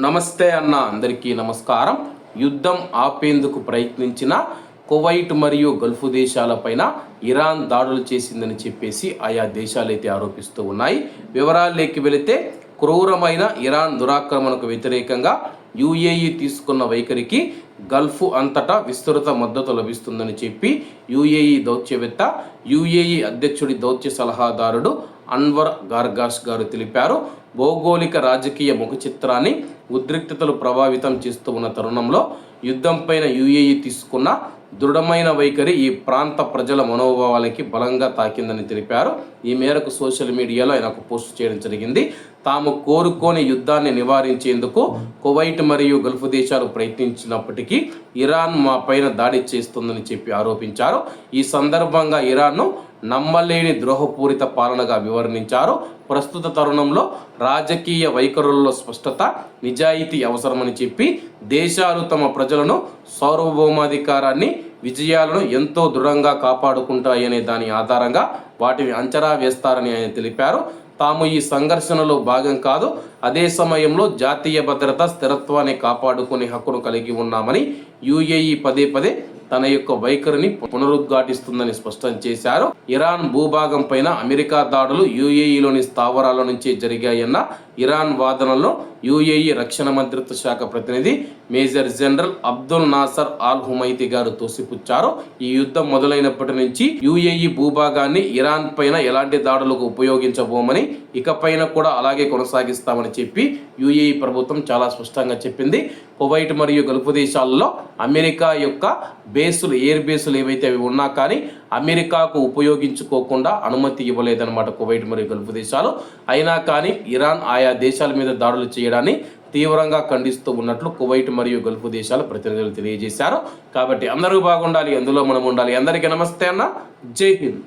నమస్తే అన్న అందరికీ నమస్కారం. యుద్ధం ఆపేందుకు ప్రయత్నించిన కువైట్ మరియు గల్ఫ్ దేశాలపైన ఇరాన్ దాడులు చేసిందని చెప్పేసి ఆయా దేశాలైతే ఆరోపిస్తూ ఉన్నాయి. వివరాల్లోకి వెళితే క్రూరమైన ఇరాన్ దురాక్రమణకు వ్యతిరేకంగా యుఏఈ తీసుకున్న వైఖరికి గల్ఫ్ అంతటా విస్తృత మద్దతు లభిస్తుందని చెప్పి యుఏఈ దౌత్యవేత్త, యుఏఈ అధ్యక్షుడి దౌత్య సలహాదారుడు అన్వర్ గార్గాష్ గారు తెలిపారు. భౌగోళిక రాజకీయ ముఖ చిత్రాన్ని ఉద్రిక్తతలు ప్రభావితం చేస్తూ ఉన్న తరుణంలో యుద్ధంపైన యుఏఈ తీసుకున్న దృఢమైన వైఖరి ఈ ప్రాంత ప్రజల మనోభావాలకి బలంగా తాకిందని తెలిపారు. ఈ మేరకు సోషల్ మీడియాలో ఆయన ఒక పోస్ట్ చేయడం జరిగింది. తాము కోరుకోని యుద్ధాన్ని నివారించేందుకు కువైట్ మరియు గల్ఫ్ దేశాలు ప్రయత్నించినప్పటికీ ఇరాన్ మా పైన దాడి చేస్తుందని చెప్పి ఆరోపించారు. ఈ సందర్భంగా ఇరాన్ను నమ్మలేని ద్రోహపూరిత పాలనగా వివరించారు. ప్రస్తుత తరుణంలో రాజకీయ వైఖరుల్లో స్పష్టత, నిజాయితీ అవసరమని చెప్పి దేశాలు తమ ప్రజలను, సార్వభౌమాధికారాన్ని, విజయాలను ఎంతో దృఢంగా కాపాడుకుంటాయనే దాని ఆధారంగా వాటిని అంచనా వేస్తారని ఆయన తెలిపారు. తాము ఈ సంఘర్షణలో భాగం కాదు, అదే సమయంలో జాతీయ భద్రత, స్థిరత్వాన్ని కాపాడుకునే హక్కును కలిగి ఉన్నామని యుఏఈ పదే పదే తన యొక్క వైఖరిని పునరుద్ఘాటిస్తుందని స్పష్టం చేశారు. ఇరాన్ భూభాగం పైన అమెరికా దాడులు యుఏఈలోని స్థావరాల నుంచే జరిగాయన్న ఇరాన్ వాదనలో యుఏఈ రక్షణ మంత్రిత్వ శాఖ ప్రతినిధి మేజర్ జనరల్ అబ్దుల్ నాసర్ అల్ హుమైతి గారు తోసిపుచ్చారు. ఈ యుద్ధం మొదలైనప్పటి నుంచి యుఏఈ భూభాగాన్ని ఇరాన్ పైన ఎలాంటి దాడులకు ఉపయోగించబోమని, ఇకపైన కూడా అలాగే కొనసాగిస్తామని చెప్పి యుఏఈ ప్రభుత్వం చాలా స్పష్టంగా చెప్పింది. కువైట్ మరియు గల్ఫ్ దేశాల్లో అమెరికా యొక్క బేసులు, ఎయిర్ బేసులు ఏవైతే అవి ఉన్నా కానీ అమెరికాకు ఉపయోగించుకోకుండా అనుమతి ఇవ్వలేదన్నమాట కువైట్ మరియు గల్ఫ్ దేశాలు. అయినా కానీ ఇరాన్ ఆయా దేశాల మీద దాడులు చేయడాన్ని తీవ్రంగా ఖండిస్తూ ఉన్నట్లు కువైట్ మరియు గల్ఫ్ దేశాల ప్రతినిధులు తెలియజేశారు. కాబట్టి అందరూ బాగుండాలి, అందులో మనం ఉండాలి. అందరికీ నమస్తే అన్న, జై హింద్.